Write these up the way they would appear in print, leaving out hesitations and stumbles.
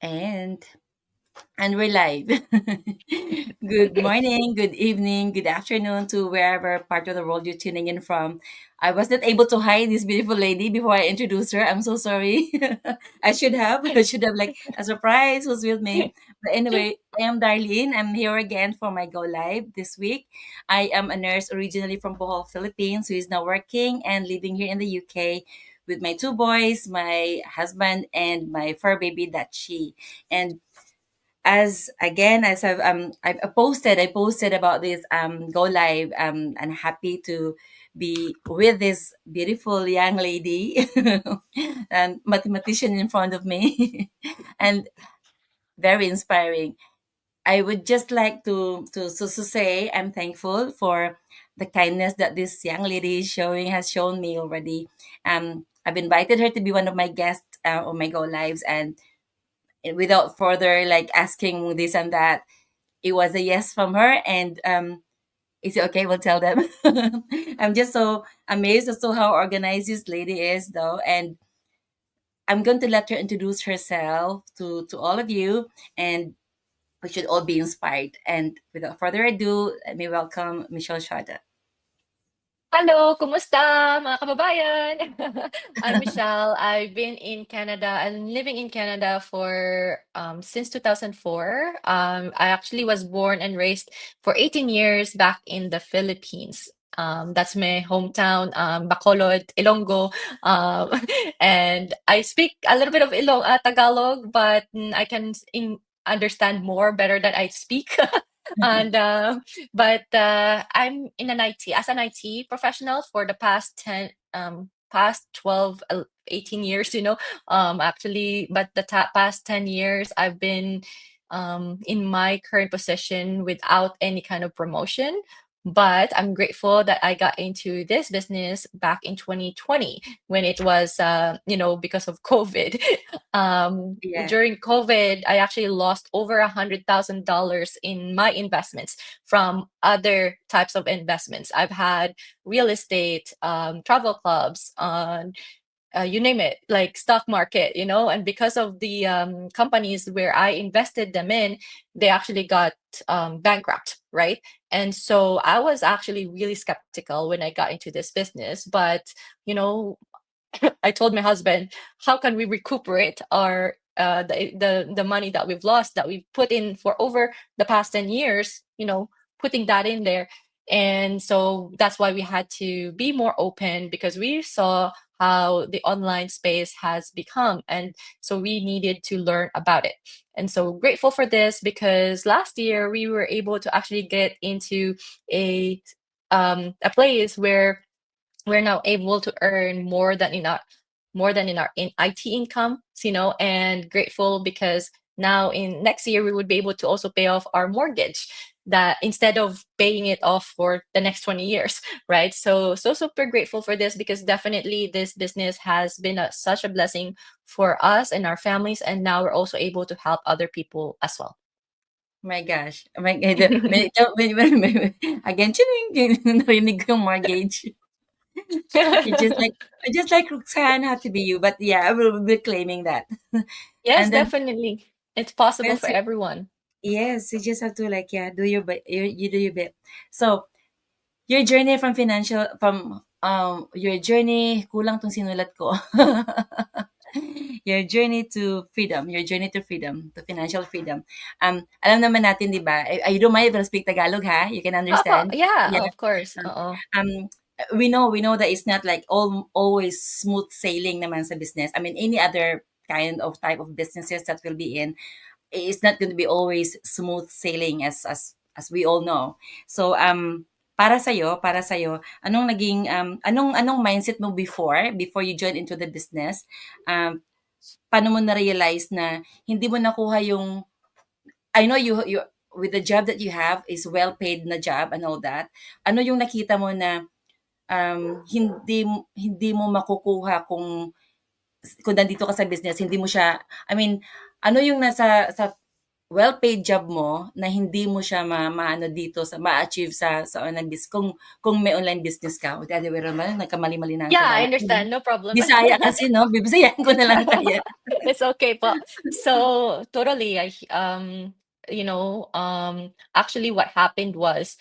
And we're live. Good morning, good evening, good afternoon to wherever part of the world you're tuning in from. I was not able to hide this beautiful lady before I introduced her. I'm so sorry. I should have. I should have like a surprise who's with me. But anyway, I am Darlene. I'm here again for my go live this week. I am a nurse originally from Bohol, Philippines, who is now working and living here in the UK with my two boys, my husband, and my fur baby Dachi. And as I posted about this go live. I'm happy to be with this beautiful young lady and mathematician in front of me and very inspiring. I would just like to say I'm thankful for the kindness that this young lady is showing has shown me already. I've invited her to be one of my guests on my go lives, and without further like asking this and that, it was a yes from her. And is it okay? We'll tell them. I'm just so amazed as to how organized this lady is, though. And I'm going to let her introduce herself to all of you, and we should all be inspired. And without further ado, let me welcome Michelle Shada. Hello, kumusta mga kababayan? I'm Michelle. I've been in Canada. I'm living in Canada for since 2004. I actually was born and raised for 18 years back in the Philippines. That's my hometown, Bacolod, Ilonggo. Um, and I speak a little bit of Tagalog, but I can understand more better than I speak. And but I'm in an IT as an IT professional for the past 12, 18 years, actually, but the past 10 years I've been in my current position without any kind of promotion. But I'm grateful that I got into this business back in 2020 when it was, because of COVID. Yeah. During COVID, I actually lost over $100,000 in my investments from other types of investments. I've had real estate, travel clubs, you name it, like stock market, and because of the companies where I invested them in, they actually got bankrupt, right? And so I was actually really skeptical when I got into this business. But, you know, I told my husband, how can we recuperate our the money that we've lost that we've put in for over the past 10 years, putting that in there. And so that's why we had to be more open because we saw how the online space has become. And so we needed to learn about it. And so grateful for this because last year we were able to actually get into a a place where we're now able to earn more than in our in IT income, and grateful because now in next year we would be able to also pay off our mortgage that instead of paying it off for the next 20 years, right? So super grateful for this because definitely this business has been such a blessing for us and our families, and now we're also able to help other people as well. My gosh. Oh my God. Again, chining, narinig ko yung mortgage. You just like Roxanne had to be you, but yeah, I will be claiming that. Yes, And then, definitely, it's possible well, for everyone. yes, you just have to like, yeah, do your bit. You do your bit. So your journey from financial from your journey, kulang tong sinulat ko. Your journey to freedom, to financial freedom. Alam naman natin, di ba? I don't mind if I speak Tagalog, ha? You can Oh, understand. yeah, Yeah. of course. Um, Oo. um, we know that it's not like always smooth sailing naman sa business. I mean, any other kind of type of businesses that will be in, it's not going to be always smooth sailing as we all know. So para sa anong naging anong mindset mo before you join into the business? Paano mo na realize na hindi mo nakuha yung I know you with the job that you have is well paid na job and all that. Ano yung nakita mo na hindi mo makukuha kung nandito ka sa business, hindi mo siya I mean, ano yung nasa sa well-paid job mo na hindi mo siya maano dito sa ma-achieve sa online business kung may online business ka o the other way naman nagkamali-mali na ang Yeah, I kilala ko 'no. understand. No problem. Bisaya kasi 'no, bibisayahin ko na lang tayo. It's okay po. So totally, actually what happened was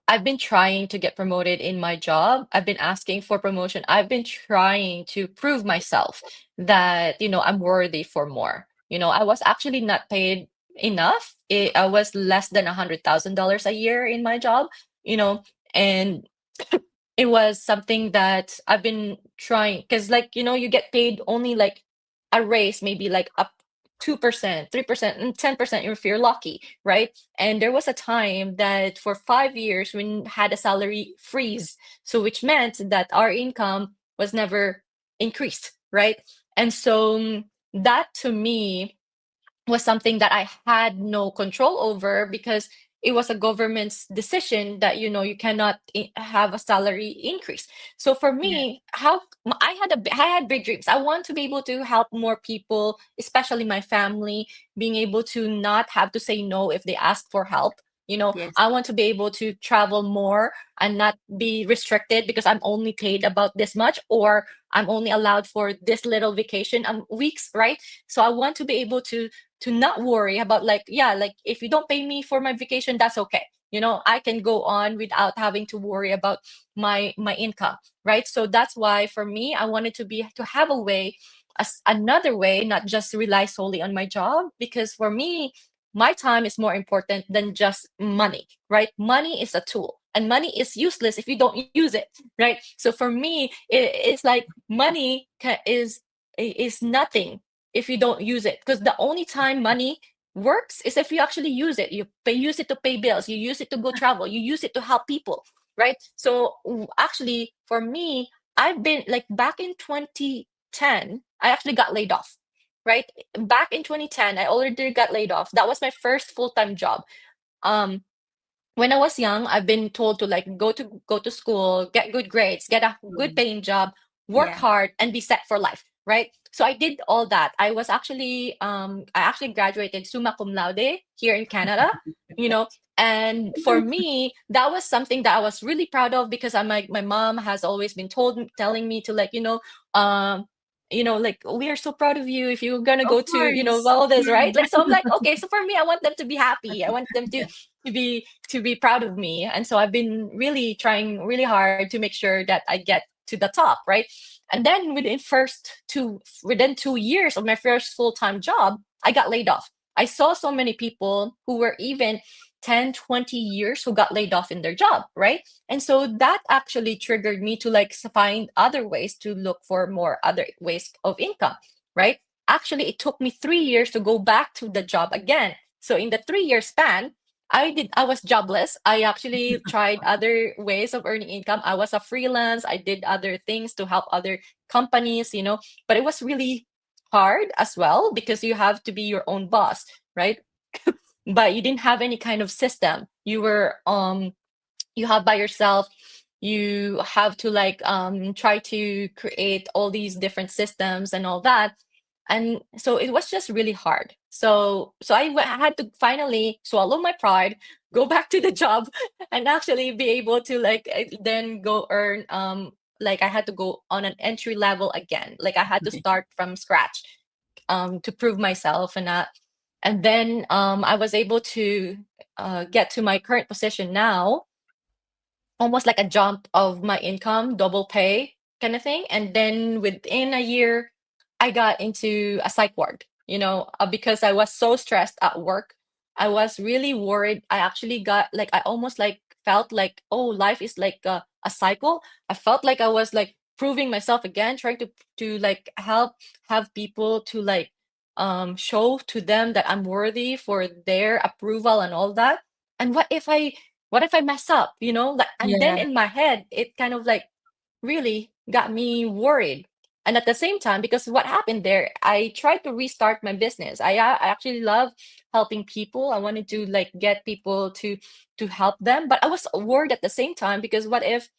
I've been trying to get promoted in my job. I've been asking for promotion. I've been trying to prove myself that, I'm worthy for more. I was actually not paid enough. I was less than $100,000 a year in my job, and it was something that I've been trying because, like, you get paid only like a raise, maybe like up 2%, 3%, and 10% if you're lucky, right? And there was a time that for 5 years we had a salary freeze. So, which meant that our income was never increased, right? And so that to me was something that I had no control over because it was a government's decision that you cannot have a salary increase. So for Yeah. me, I had big dreams. I want to be able to help more people, especially my family, being able to not have to say no if they ask for help. Yes. I want to be able to travel more and not be restricted because I'm only paid about this much, or I'm only allowed for this little vacation weeks, right? So I want to be able to not worry about, like, yeah, like, if you don't pay me for my vacation, that's okay. I can go on without having to worry about my income, right? So that's why for me, I wanted to have a way, another way, not just rely solely on my job, because for me, my time is more important than just money, right? Money is a tool, and money is useless if you don't use it, right? So for me, it's like money is nothing if you don't use it, because the only time money works is if you actually use it. Use it to pay bills, you use it to go travel, you use it to help people, right? So actually for me, I've been like, back in 2010 I actually got laid off, right? Back in 2010 I already got laid off. That was my first full-time job. um when I was young, I've been told to, like, go to school, get good grades, get a good Mm. paying job, work Yeah. hard, and be set for life, right? So I did all that. I actually graduated summa cum laude here in Canada, you know, and for me, that was something that I was really proud of, because my mom has always been telling me to, like, um like, we are so proud of you if you're gonna Of go to, course. all this, right? Yeah. Like, so I'm like, okay, so for me, I want them to be happy. I want them to be proud of me. And so I've been really trying really hard to make sure that I get to the top, right? And then within 2 years of my first full-time job, I got laid off. I saw so many people who were even 10, 20 years who got laid off in their job, right? And so that actually triggered me to, like, find other ways to look for more other ways of income, right? Actually, it took me 3 years to go back to the job again. So in the 3 year span, I was jobless. I actually tried other ways of earning income. I was a freelance. I did other things to help other companies, but it was really hard as well, because you have to be your own boss, right? But you didn't have any kind of system. You have by yourself. You have to, like, try to create all these different systems and all that. And so it was just really hard. So I had to finally swallow my pride, go back to the job, and actually be able to, like, then go earn, like, I had to go on an entry level again. Like, I had to start from scratch, to prove myself, and then I was able to get to my current position now, almost like a jump of my income, double pay kind of thing. And then within a year, I got into a psych ward, because I was so stressed at work. I was really worried. I actually got, like, I almost, like, felt like, oh, life is like a cycle. I felt like I was, like, proving myself again, trying to like help have people to, like, show to them that I'm worthy for their approval and all that. And what if I mess up, like, and then Yeah. in my head it kind of, like, really got me worried. And at the same time, because what happened there, I tried to restart my business. I actually love helping people. I wanted to, like, get people to help them, but I was worried at the same time, because what if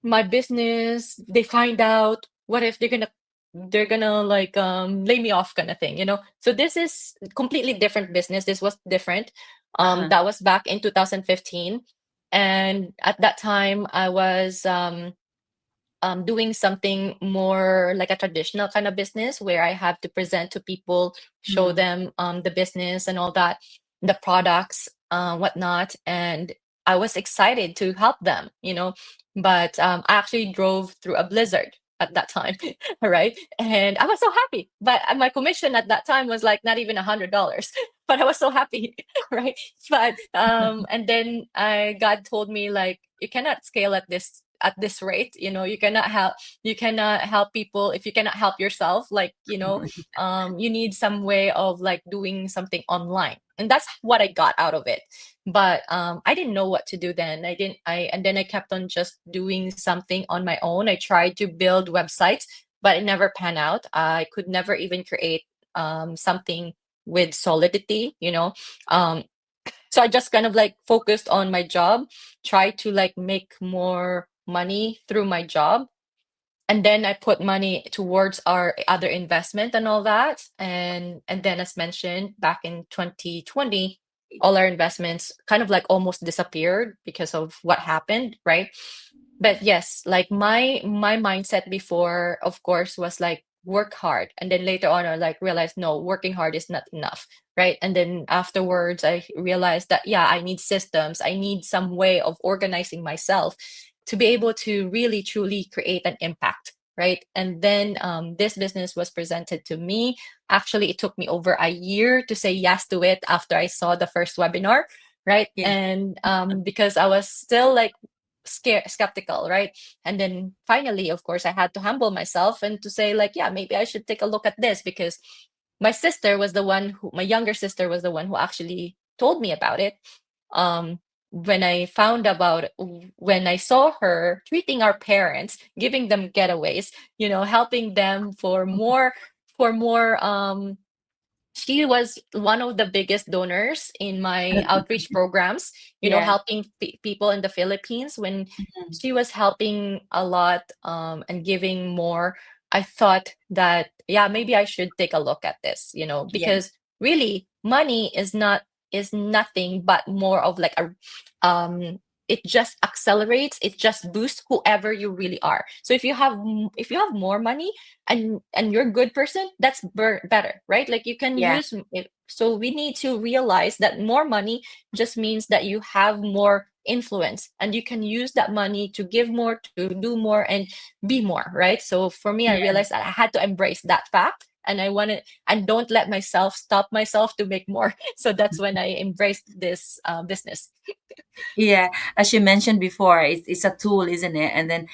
my business, they find out, what if they're gonna they're gonna like lay me off kind of thing, you know. So this is completely different business. This was different. Uh-huh. That was back in 2015, and at that time I was doing something more like a traditional kind of business where I have to present to people, show Mm. them the business and all that, the products, whatnot. And I was excited to help them, you know. But I actually drove through a blizzard at that time, right? And I was so happy. But my commission at that time was like not even $100, but I was so happy, right? But and then God told me like you cannot scale at this rate, you know. You cannot help people if you cannot help yourself, like, you know. You need some way of like doing something online, and that's what I got out of it. But I didn't know what to do then. I and then I kept on just doing something on my own. I tried to build websites, but it never panned out. I could never even create something with solidity, you know. um so I just kind of like focused on my job, try to like make more money through my job. And then I put money towards our other investment and all that. And then as mentioned, back in 2020, all our investments kind of like almost disappeared because of what happened, right? But yes, like my mindset before, of course, was like work hard. And then later on I like realized no, working hard is not enough, right? And then afterwards I realized that yeah, I need systems, I need some way of organizing myself to be able to really truly create an impact, right? And then this business was presented to me. Actually, it took me over a year to say yes to it after I saw the first webinar, right? Yeah. And because I was still like scared, skeptical, right? And then finally, of course, I had to humble myself and to say like, yeah, maybe I should take a look at this, because my younger sister was the one who actually told me about it. um when I found about when I saw her treating our parents, giving them getaways, you know, helping them for more she was one of the biggest donors in my outreach programs, you know, Yeah. helping people in the Philippines. When Mhm. she was helping a lot and giving more, I thought that, yeah, maybe I should take a look at this, you know, Yeah. because really money is nothing but more of like a it just accelerates, it just boosts whoever you really are. So if you have more money and you're a good person, that's better, right? Like you can Yeah. use it. So we need to realize that more money just means that you have more influence, and you can use that money to give more, to do more, and be more, right? So for me, I Yeah. realized that I had to embrace that fact, and I wanted and don't let myself stop myself to make more. So that's when I embraced this business. Yeah, as you mentioned before, it's a tool, isn't it? And then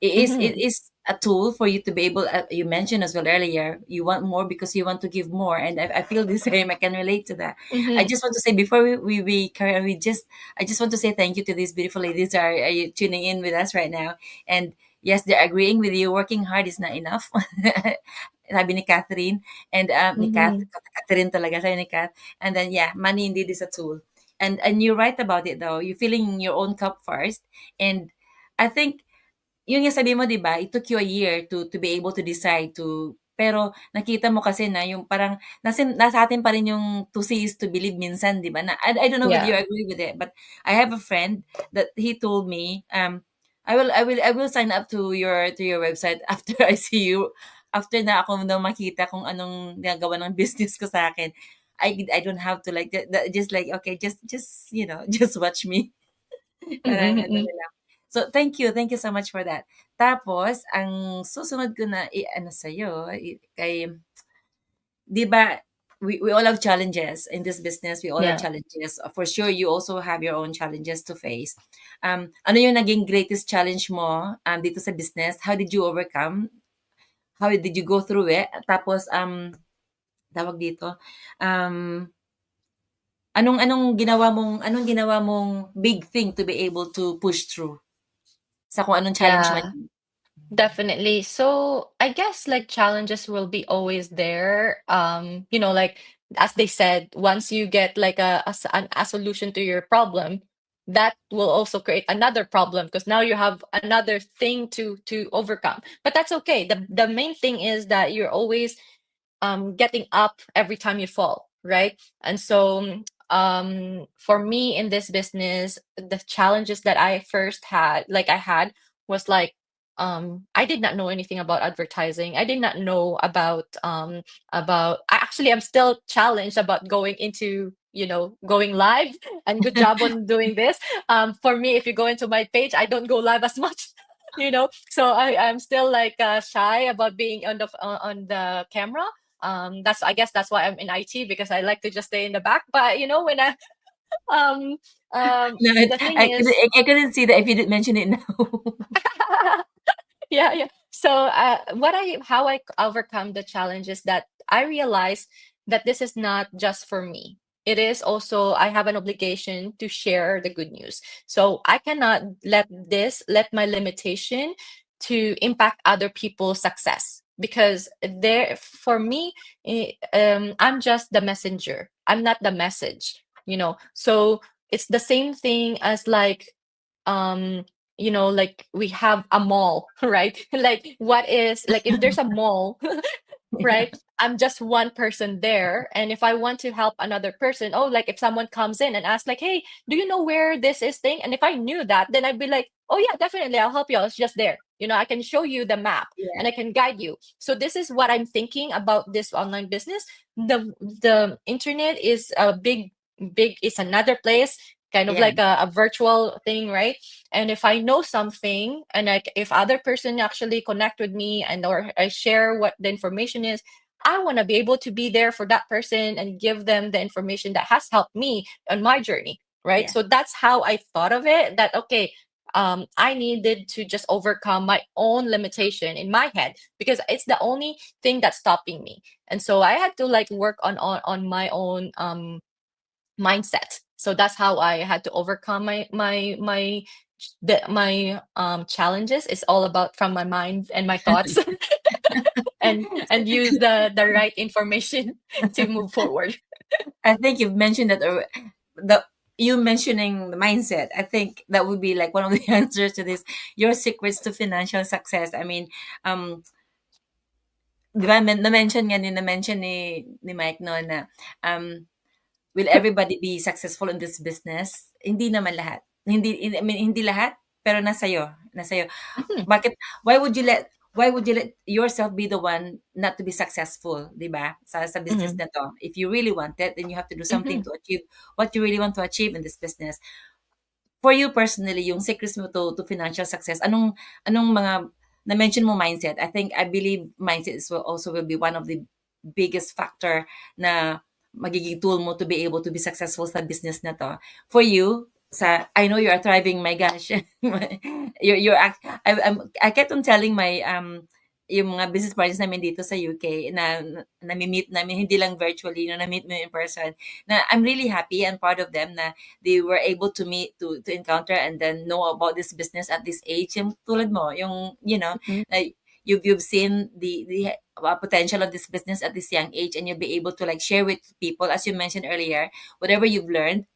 it Hmm. is a tool for you to be able. You mentioned as well earlier, you want more because you want to give more, and I feel the same. I can relate to that. I Hmm. just want to say before we carry on, I just want to say thank you to these beautiful ladies that are you tuning in with us right now, and yes, they're agreeing with you. Working hard is not enough. Sabi ni Catherine and ni Hmm. Catherine talaga sabi ni Kat. And then yeah, money indeed is a tool. And you're right about it though. You're filling your own cup first. And I think yun yung sabi mo, 'di ba? It took you a year to be able to decide to pero nakita mo kasi na yung parang nasa atin pa rin yung to see is to believe minsan, 'di ba? Na I don't know whether you Yeah. agree with it, but I have a friend that he told me, I will sign up to your website after I see you after na ako na makita kung anong ginagawa ng business ko sa akin. I don't have to like just like okay, just just watch me. Parang ano Mm-mm. na lang. So, thank you so much for that. Tapos, ang susunod ko na i-ano sa'yo, kay, di ba, we all have challenges in this business. We all have Yeah. challenges. For sure, you also have your own challenges to face. Ano yung naging greatest challenge mo dito sa business? How did you overcome? How did you go through it? Tapos, tawag dito, um, anong ginawa mong big thing to be able to push through sa kung anong challenge man Yeah. yun? Definitely. So I guess like challenges will be always there. You know, like as they said, once you get like a solution to your problem, that will also create another problem because now you have another thing to overcome. But that's okay. The main thing is that you're always getting up every time you fall, right? And so for me in this business, the challenges that I first had, like I had, was like I did not know anything about advertising. I did not know about I actually am still challenged about going into, going live. And good job on doing this. For me, if you go into my page, I don't go live as much. So I'm still like shy about being on the camera. That's, I guess that's why I'm in IT, because I like to just stay in the back. But when I um No, the thing is, I couldn't see that if you didn't mention it now. yeah, yeah. So how I overcome the challenge is that I realize that this is not just for me. It is also, I have an obligation to share the good news. So I cannot let my limitation to impact other people's success, because there for me, I'm just the messenger. I'm not the message. So it's the same thing as like um like we have a mall, right? Like, what is, like, if there's a mall, Yeah. right? I'm just one person there, and if I want to help another person, oh, like if someone comes in and asks like, hey, do you know where this is thing, and if I knew that, then I'd be like, oh yeah, definitely, I'll help you. It's just there. I can show you the map Yeah. and I can guide you. So this is what I'm thinking about this online business. The internet is a big, it's another place, kind of Yeah. like a virtual thing, right? And if I know something, and like if other person actually connect with me, and or I share what the information is, I want to be able to be there for that person and give them the information that has helped me on my journey, right? Yeah. So that's how I thought of it, that okay, I needed to just overcome my own limitation in my head, because it's the only thing that's stopping me. And so I had to like work on my own mindset. So that's how I had to overcome my challenges. It's all about from my mind and my thoughts, and use the right information to move forward. I think you've mentioned that, or the you mentioning the mindset. I think that would be like one of the answers to this. Your secrets to financial success. I mean, um, di ba, na-mention nga na-mention ni Mike no na um, will everybody be successful in this business? Hindi naman lahat. I mean, hindi lahat, pero nasa iyo. Mhm, Bakit why would you let yourself be the one not to be successful, 'di ba? Sa business mhm, na 'to. If you really want it, then you have to do something mhm, to achieve what you really want to achieve in this business. For you personally, yung secrets mo to financial success, anong mga na-mention mo mindset. I believe mindset is also will be one of the biggest factor na magiging tool mo to be able to be successful sa business na 'to. For you, I know you are thriving, my gosh. I kept on telling my yung mga business partners namin dito sa UK na nami-meet namin hindi lang virtually, no, na-meet mo in person, na I'm really happy and proud of them na they were able to meet to encounter and then know about this business at this age. Yung tulad mo, yung mhm, you've seen the potential of this business at this young age, and you'll be able to like share with people, as you mentioned earlier, whatever you've learned,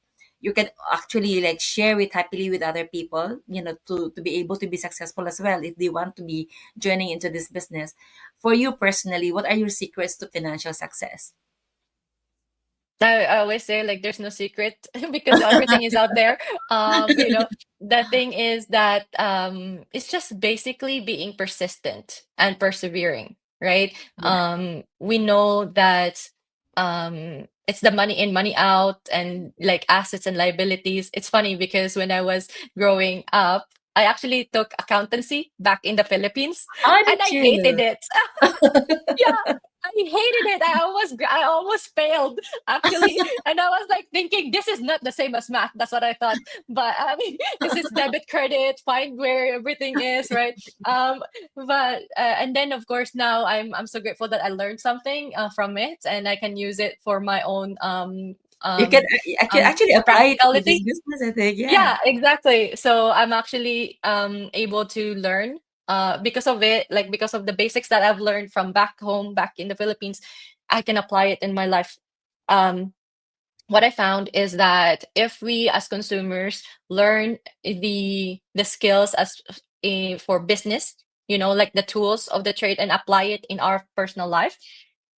you can actually like share it happily with other people, to be able to be successful as well if they want to be joining into this business. For you personally, what are your secrets to financial success? I always say like there's no secret because everything is out there. The thing is that it's just basically being persistent and persevering, right? Yeah. We know that it's the money in, money out, and like assets and liabilities. It's funny because when I was growing up, I actually took accountancy back in the Philippines, How and did I hated you? it. Yeah, I hated it. I almost failed actually, and I was like thinking this is not the same as math. That's what I thought. But I mean, because it's debit credit, find where everything is, right? But and then of course now I'm so grateful that I learned something from it, and I can use it for my own You can um actually apply it to this practicality. business, I think. Yeah. Yeah, exactly. So I'm actually able to learn because of it, like because of the basics that I've learned from back home, back in the Philippines, I can apply it in my life. Um what I found is that if we as consumers learn the skills as for business, like the tools of the trade and apply it in our personal life,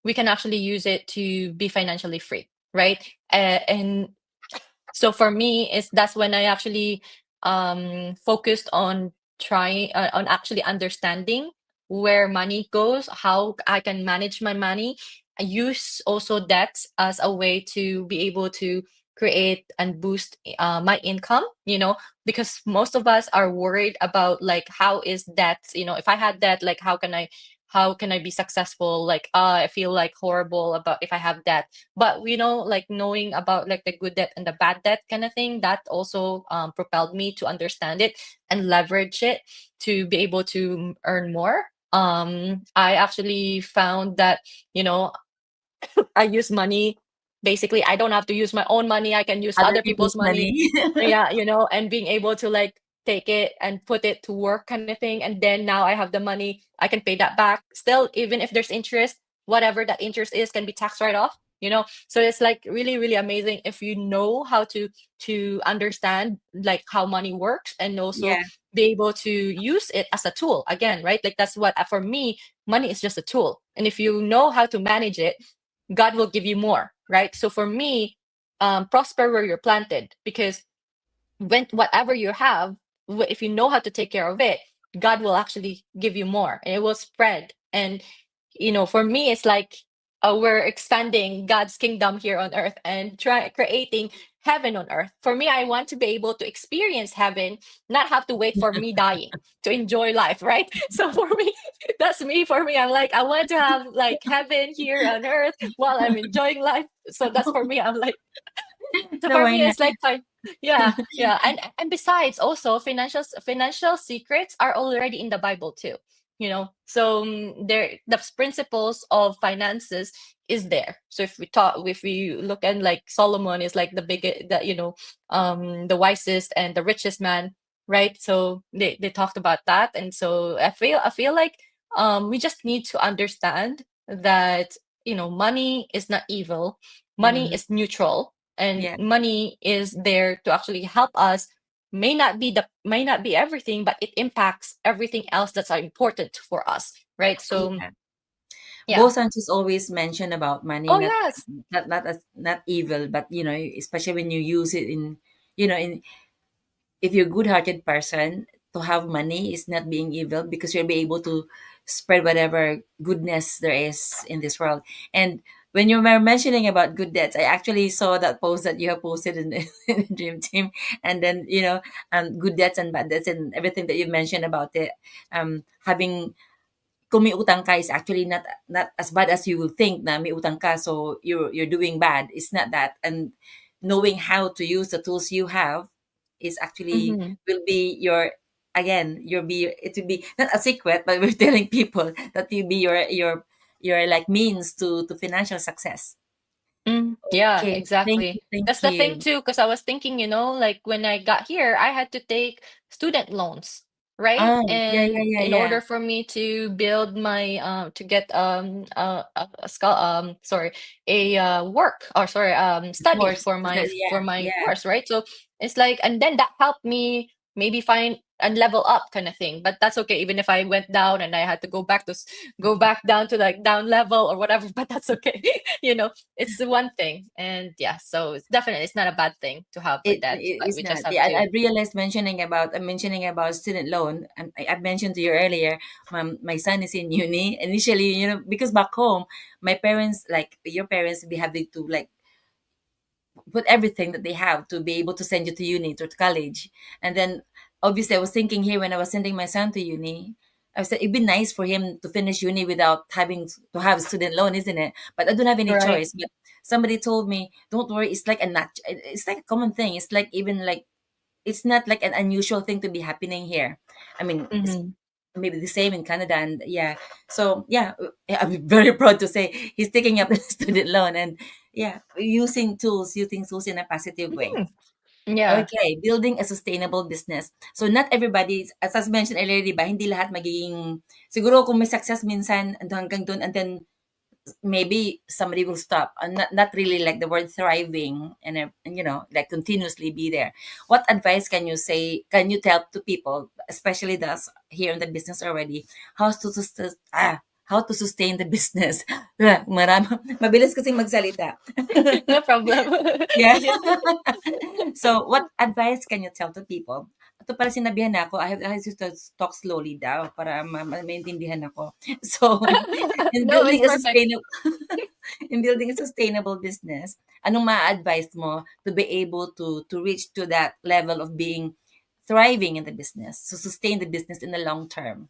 we can actually use it to be financially free, right? And so for me, is that's when I actually focused on trying on actually understanding where money goes, how I can manage my money. I use also debts as a way to be able to create and boost my income, because most of us are worried about like how is that, if I had that, like how can I be successful, like I feel like horrible about if I have that. But like knowing about like the good debt and the bad debt kind of thing, that also propelled me to understand it and leverage it to be able to earn more. I actually found that, you know I use money. Basically, I don't have to use my own money. I can use Other other people's people's money. money. Yeah, and being able to like take it and put it to work kind of thing. And then now I have the money. I can pay that back. Still, even if there's interest, whatever that interest is can be tax write off. So it's like really, really amazing if you know how to understand like how money works, and also Yeah, be able to use it as a tool again, right? Like that's what for me, money is just a tool. And if you know how to manage it, God will give you more, right? So for me, prosper where you're planted, because when whatever you have, if you know how to take care of it, God will actually give you more, and it will spread. And for me, it's like we're expanding God's kingdom here on earth and try creating heaven on earth. For me, I want to be able to experience heaven, not have to wait for me dying to enjoy life, right? So for me, that's me. For me, I'm like, I want to have like heaven here on earth while I'm enjoying life. So that's for me. I'm like, so no, for why me, not? it's like yeah, yeah, and besides, also financial secrets are already in the Bible too. So there the principles of finances is there. So if we look at like Solomon is like the biggest, the wisest and the richest man, right? So they talked about that, and so I feel like we just need to understand that money is not evil, money Mhm. is neutral, and Yeah, money is there to actually help us. May not be everything, but it impacts everything else that's important for us, right? So yeah. yeah. Both Sanchez always mention about money, Oh not yes. not as not evil, but especially when you use it in if you're a good-hearted person, to have money is not being evil because you'll be able to spread whatever goodness there is in this world. And when you were mentioning about good debts, I actually saw that post that you have posted in the, in the Dream Team, and then good debts and bad debts and everything that you mentioned about it. Having kung may utang ka is actually not as bad as you will think na may utang ka, so you're doing bad. It's not that. And knowing how to use the tools you have is actually Mm-hmm. will be your again you'll be it will be not a secret, but we're telling people that will be your like means to financial success. Yeah, Okay, thank exactly. you, thank That's the thing you. too, because I was thinking, like when I got here, I had to take student loans, right? Yeah, yeah, And yeah, in yeah. order for me to build my to get sorry, a work, or sorry, Of study course, for my yeah, for my yeah. course, right? So it's like, and then that helped me maybe find and level up kind of thing. But that's okay, even if I went down and I had to go back down to like down level or whatever, but that's okay. It's the one thing. And yeah, so it's not a bad thing to have a debt, It but is we just not. have Yeah, to. I realized mentioning about student loan. I mentioned to you earlier. My son is in uni. Initially, because back home, my parents, like your parents, be having to like put everything that they have to be able to send you to uni to college. And then obviously, I was thinking here when I was sending my son to uni. I said it'd be nice for him to finish uni without having to have student loan, isn't it? But I don't have any Right. choice. But somebody told me, "Don't worry. It's like it's like a common thing. It's like even like it's not like an unusual thing to be happening here. I mean, it's Mm-hmm. maybe the same in Canada, and yeah. So yeah, I'm very proud to say he's taking up the student loan, and yeah, using tools in a positive way. Yeah. Okay, building a sustainable business. So not everybody, as mentioned earlier, di ba, hindi lahat magiging, siguro kung may success minsan hanggang doon, and then maybe somebody will stop, and not really like the word thriving, and like continuously be there. What advice can you tell to people, especially those here in the business already, how to sustain the business? Mabilis kasing magsalita. No problem. Yeah. So, what advice can you tell to people? Ito pala sinabihan na ako, I have to talk slowly daw para maintindihan ako. So, in No, it's building a perfect. sustainable in building a sustainable business, anong ma-advise mo to be able to reach to that level of being thriving in the business, to sustain the business in the long term?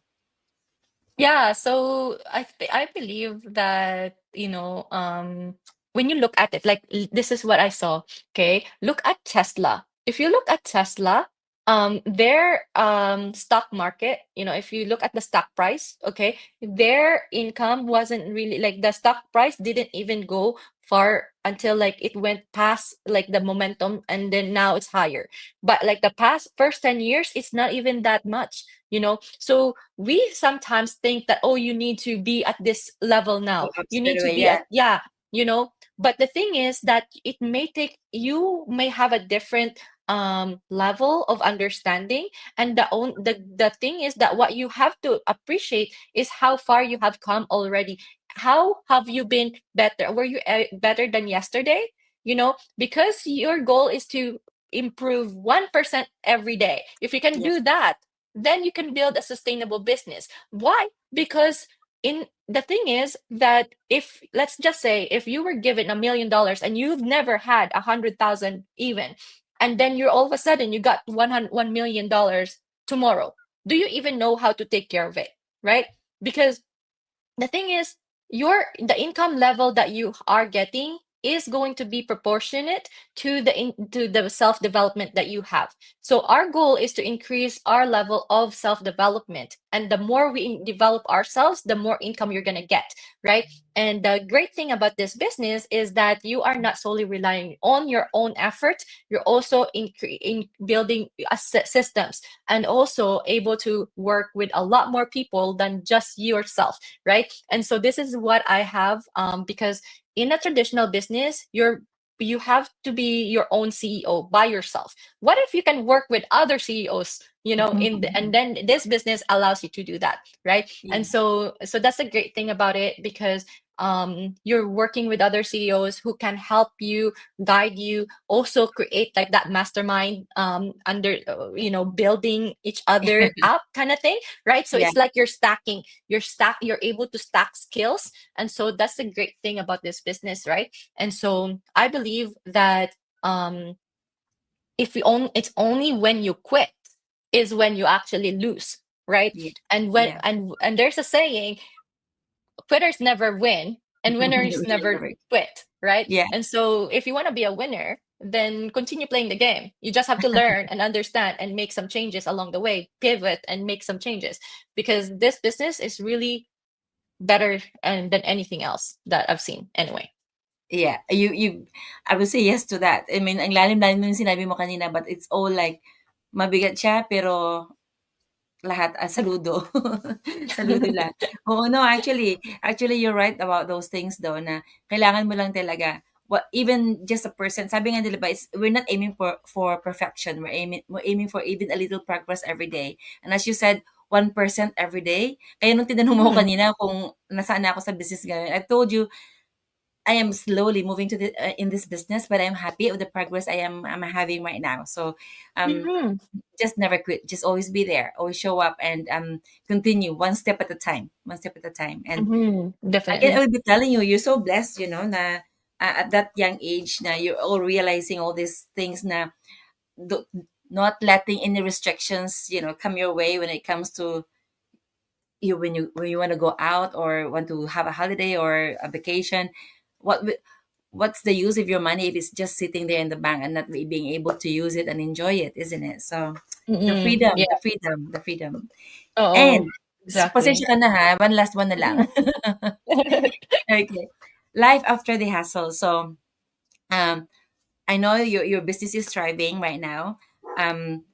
Yeah, so I believe that, when you look at it, like this is what I saw. Okay, look at Tesla. If you look at Tesla, their stock market, if you look at the stock price, okay, their income wasn't really like the stock price didn't even go far until like it went past like the momentum, and then now it's higher. But like the past first 10 years, it's not even that much. So we sometimes think that, oh, you need to be at this level Go now, up you straight need to away, be yeah. at, yeah, but the thing is that you may have a different level of understanding, and the thing is that what you have to appreciate is how far you have come already. How have you been better? Were you better than yesterday? Because your goal is to improve 1% every day. If you can Yes. do that, then you can build a sustainable business. Why? Because in the thing is that, if let's just say if you were given $1 million and you've never had 100,000 even, and then you're all of a sudden you got $1 million tomorrow, do you even know how to take care of it? Right? Because the thing is, the income level that you are getting is going to be proportionate to the self development that you have. So our goal is to increase our level of self development, and the more we develop ourselves, the more income you're going to get, right? And the great thing about this business is that you are not solely relying on your own effort. You're also in building systems, and also able to work with a lot more people than just yourself, right? And so this is what I have, because in a traditional business, you have to be your own CEO by yourself. What if you can work with other CEOs, and then this business allows you to do that, right? Yeah. And so that's a great thing about it, because you're working with other CEOs who can help you, guide you, also create like that mastermind, under building each other up kind of thing, right? So Yeah. it's like you're able to stack skills. And so that's the great thing about this business, right? And so I believe that, um if you only it's only when you quit is when you actually lose, right? Yeah. And when Yeah. and there's a saying, quitters never win and winners never quit, right? Yeah. And so if you want to be a winner, then continue playing the game. You just have to learn and understand and make some changes along the way, pivot and make some changes, because this business is really better than anything else that I've seen anyway. Yeah, I would say yes to that. I mean, ang lalim-lalim nung sinabi mo kanina, but it's all like mabigat siya pero lahat, saludo. Saludo lahat. Oo, no, actually you're right about those things though na kailangan mo lang talaga even just a percent. Sabi nga nila ba, we're not aiming for perfection. We're aiming for even a little progress every day. And as you said, 1% every day. Kaya nung tinanong mo ko Mhm. kanina kung nasaan na ako sa business ngayon, I told you I am slowly moving to in this business, but I'm happy with the progress I'm having right now. So, um, Mhm. just never quit. Just always be there. Always show up and continue one step at a time. One step at a time. And Mhm. again, I Definitely. will be telling you, you're so blessed. Na at that young age, na you're all realizing all these things. Na do, not letting any restrictions, come your way when it comes to when you want to go out or want to have a holiday or a vacation. What wi- what's the use of your money if it's just sitting there in the bank and not being able to use it and enjoy it, isn't it? So the Mm. freedom, the Yeah. freedom, the freedom. Oo. And so, Exactly. pasensya ka na ha, one last one na lang. Mhm. Okay, life after the hustle. So um I know your business is thriving right now. um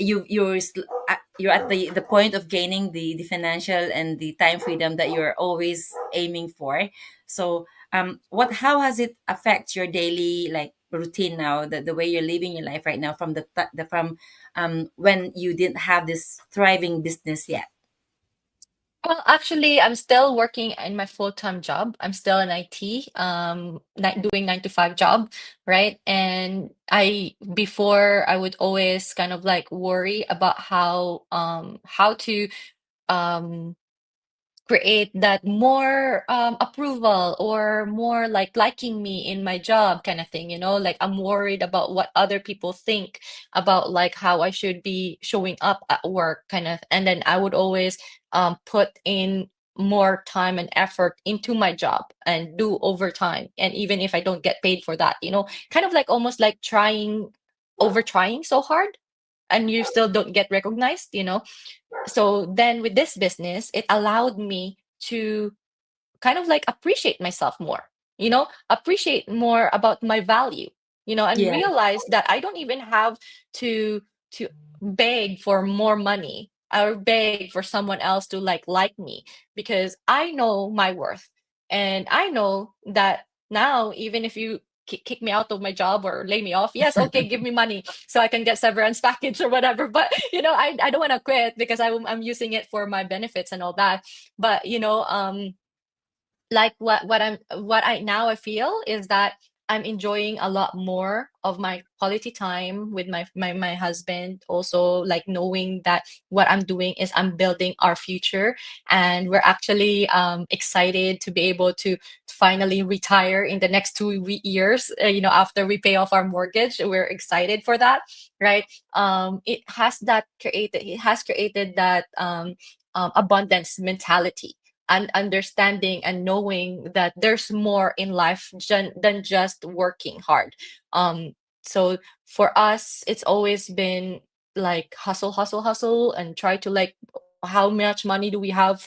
you you're sl- you're at the point of gaining the financial and the time freedom that you're always aiming for. So what how has it affect your daily like routine now, the way you're living your life right now from the from when you didn't have this thriving business yet? Well, actually, I'm still working in my full-time job. I'm still in IT, doing 9 to 5 job, right? And before I would always kind of like worry about how to um create that more approval or more like liking me in my job kind of thing, like I'm worried about what other people think about like how I should be showing up at work kind of, and then I would always put in more time and effort into my job and do overtime, and even if I don't get paid for that, kind of like almost like over trying so hard, and you still don't get recognized, so then with this business, it allowed me to kind of like appreciate myself more, appreciate more about my value, and Yeah. realize that I don't even have to to beg for more money or beg for someone else to like me, because I know my worth. And I know that now, even if you kick me out of my job or lay me off, yes, okay, give me money so I can get severance package or whatever. But I don't want to quit because I'm using it for my benefits and all that. But like what I now I feel is that I'm enjoying a lot more of my quality time with my husband, also like knowing that what I'm doing is I'm building our future, and we're actually excited to be able to finally retire in the next 2 years, after we pay off our mortgage. We're excited for that, right? It has created that abundance mentality and understanding and knowing that there's more in life than just working hard. Um, so for us, it's always been like hustle, hustle, hustle, and try to like how much money do we have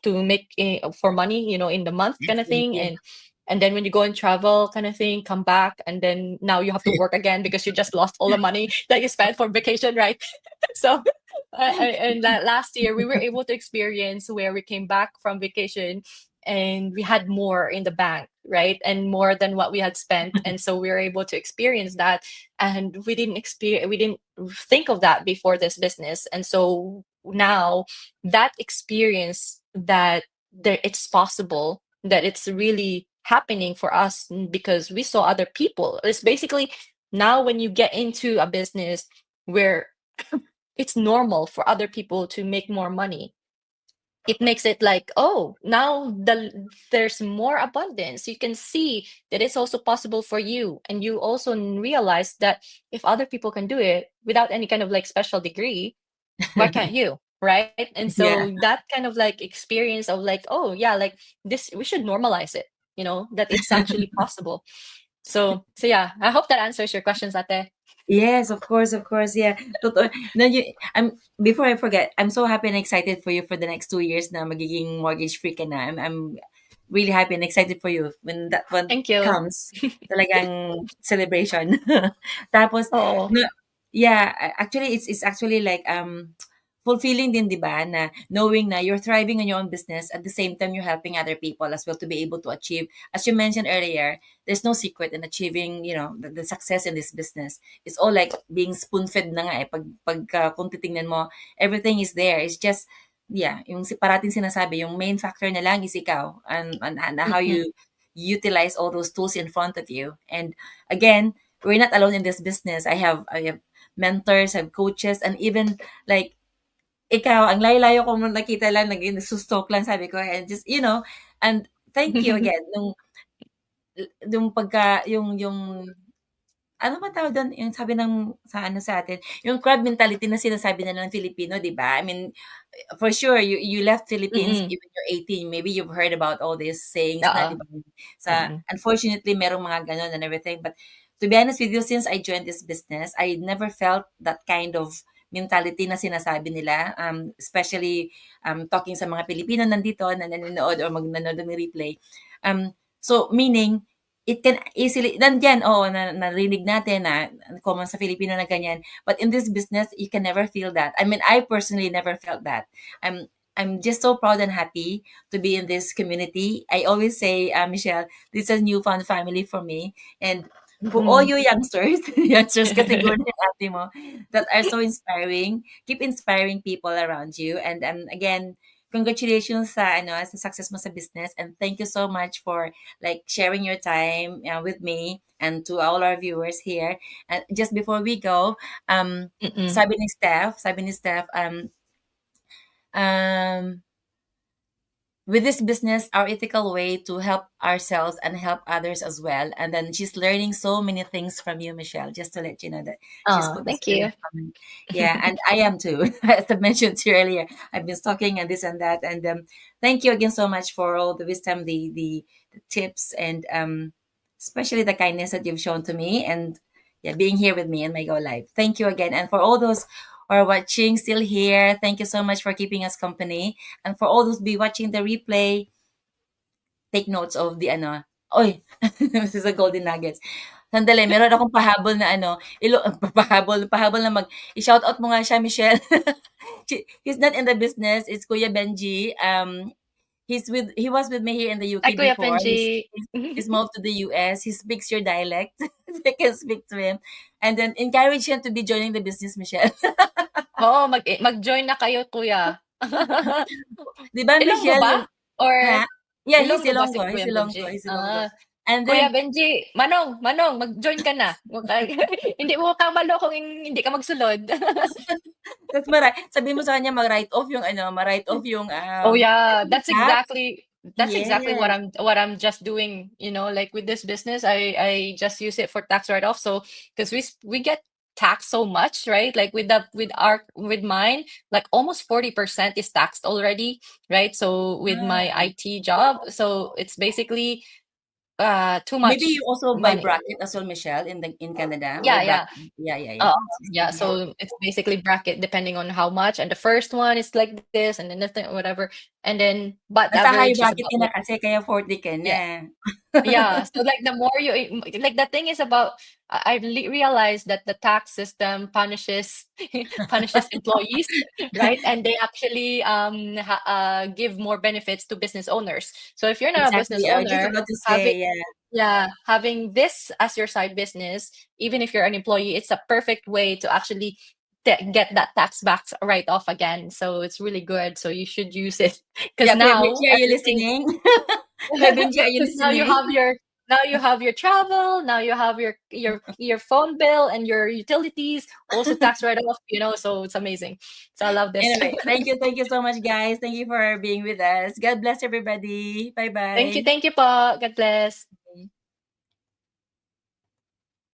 to make for money, in the month kind of thing, Definitely. and then when you go and travel kind of thing, come back, and then now you have to work again because you just lost all the money that you spent for vacation, right? So and that last year we were able to experience where we came back from vacation and we had more in the bank, right? And more than what we had spent. And so we were able to experience that. And we didn't think of that before this business. And so now that experience that it's possible, that it's really happening for us because we saw other people. It's basically now when you get into a business where it's normal for other people to make more money, it makes it like, oh, now there's more abundance. You can see that it's also possible for you, and you also realize that if other people can do it without any kind of like special degree, why can't you, right? And Yeah. so that kind of like experience of like, oh yeah, like this, we should normalize it, that it's actually possible. So yeah, I hope that answers your questions, Ate. Yes, of course, of course. Yeah. No, I'm before I forget, I'm so happy and excited for you for the next 2 years na magiging mortgage free ka na. I'm really happy and excited for you when that one Thank you. comes. Talagang celebration. Tapos, Oh. no, yeah, actually it's actually like fulfilling din, 'di ba, na knowing na you're thriving on your own business at the same time you're helping other people as well to be able to achieve, as you mentioned earlier, there's no secret in achieving, the success in this business. It's all like being spoon-fed na nga eh. Kung titingnan mo, everything is there. It's just, yeah, yung parating sinasabi, yung main factor na lang is ikaw and how Mm-mm. you utilize all those tools in front of you. And again, we're not alone in this business. I have mentors, I have coaches, and even like ikaw, ang layo-layo ko mong nakita lang, nagsustalk lang sabi ko, and just, and thank you again nung yung ano ba tawag dun, yung sabi sa ano sa atin, yung crab mentality na sinasabi nila ng Filipino, 'di ba? I mean, for sure you left Philippines Mm. even you're 18. Maybe you've heard about all these sayings na, Oo. 'di ba? Mm. Unfortunately, merong mga gano'n and everything. But to be honest with you, since I joined this business, I never felt that kind of mentality na sinasabi nila, especially talking sa mga Pilipino nandito na nanonood or nanonood ng replay. So meaning it can easily nandiyan, oo, narinig natin na common sa Filipino na ganyan. But in this business, you can never feel that. I mean, I personally never felt that. I'm just so proud and happy to be in this community. I always say, Michelle, this is a newfound family for me. And for all Mhm. you youngsters, youngsters category ate mo, that are so inspiring, keep inspiring people around you. And again, congratulations sa sa success mo sa business, and thank you so much for like sharing your time with me and to all our viewers here. And just before we go, Mm. sabi ni Steph, um, with this business, our ethical way to help ourselves and help others as well. And then she's learning so many things from you, Michelle, just to let you know that she's Oh, put this thank in the you. comment. Yeah, and I am too. As I mentioned to you earlier, I've been stalking and this and that. And thank you again so much for all the wisdom, the tips, and especially the kindness that you've shown to me, and yeah, being here with me in my Go Live. Thank you again. And for all those who are watching still here, thank you so much for keeping us company. And for all those be watching the replay, take notes of the oy, this is a golden nuggets. Sandali, meron akong pahabol na pahabol na i-shoutout mo nga siya, Michelle. He's not in the business, it's Kuya Benji. He was with me here in the Hi, UK Kuya before. Benji. He's moved to the US. He speaks your dialect. I can speak to him. And then encourage him to be joining the business, Michelle. Oo, mag-join na kayo, kuya. 'Di ba, Ilonggo Michelle, ba? yung Or ha? Yeah, he's Ilonggo ba si Ilonggo, he's Kuya Ilonggo, Benji? he's Ilonggo. And Kuya then Benji, Manong, mag-join ka na. Wag ka hindi mo kamalo kung hindi ka magsulod. ta's sabihin mo sa kanya ma-write off yung, Oh yeah, tax. that's exactly Yes. what I'm just doing, like with this business, I just use it for tax write-off. So because we get taxed so much, right? Like with mine, like almost 40% is taxed already, right? So with my Ah. IT job, so it's basically too Maybe much you also buy money. bracket as well, Michelle, in Canada, by Yeah, yeah. bracket. Yeah. Oo, yeah. Same here. So it's basically bracket depending on how much. And the first one is like this, and then the whatever. And then, but the Nasa high average is bracket about ka na like, kasi kaya 40 ka yeah, na. yeah. So like the more like the thing is about, I realized that the tax system punishes punishes employees, right? And they actually give more benefits to business owners. So if you're not a business Exactly, I was just owner, about to having say, yeah. yeah, having this as your side business, even if you're an employee, it's a perfect way to actually get that tax back right off again. So it's really good. So you should use it because Yeah, Kuya now Benji, are you everything listening? Kuya Benji, are you because listening? now you have your travel, now you have your phone bill and your utilities also tax write off. So it's amazing. So I love this. Anyway, thank you so much, guys. Thank you for being with us. God bless everybody. Bye bye. Thank you po. God bless.